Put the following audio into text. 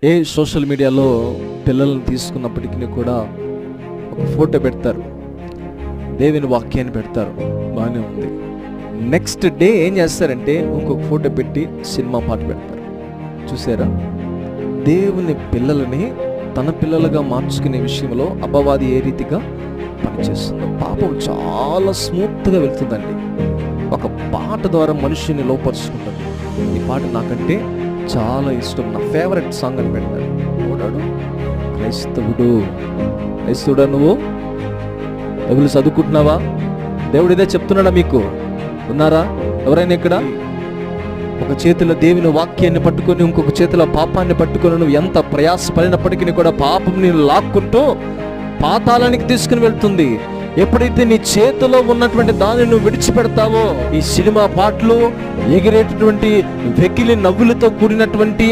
ఏ social మీడియాలో పిల్లల్ని తీసుకున్నప్పటికీ కూడా ఒక ఫోటో పెడతారు, దేవుని వాక్యాన్ని పెడతారు, బాగానే ఉంది. నెక్స్ట్ డే ఏం చేస్తారంటే ఇంకొక ఫోటో పెట్టి సినిమా పాట పెడతారు. చూసారా? దేవుని పిల్లలని తన పిల్లలుగా మార్చుకునే విషయంలో అపవాది ఏ రీతిగా పనిచేస్తుందో. పాపం చాలా స్మూత్గా వెళ్తుందండి. ఒక పాట ద్వారా మనిషిని లోపరుచుకుంటుంది. ఈ పాట నాకంటే చాలా ఇష్టం, నా ఫేవరెట్ సాంగ్ అని పెడతాడు. ఓడాడు క్రైస్తవుడా నువ్వు? బైబిల్ చదువుకుంటున్నావా? దేవుడు ఇదే చెప్తున్నాడా మీకు? ఉన్నారా ఎవరైనా ఇక్కడ? ఒక చేతిలో దేవుని వాక్యాన్ని పట్టుకొని ఇంకొక చేతిలో పాపాన్ని పట్టుకొని నువ్వు ఎంత ప్రయాసపడినప్పటికీ కూడా పాపం నేను లాక్కుంటూ పాతాళానికి తీసుకుని వెళ్తుంది. ఎప్పుడైతే నీ చేతిలో ఉన్నటువంటి దాన్ని నువ్వు విడిచిపెడతావో, ఈ సినిమా పాటలు, ఎగిరేటటువంటి వెకిలి నవ్వులతో కూడినటువంటి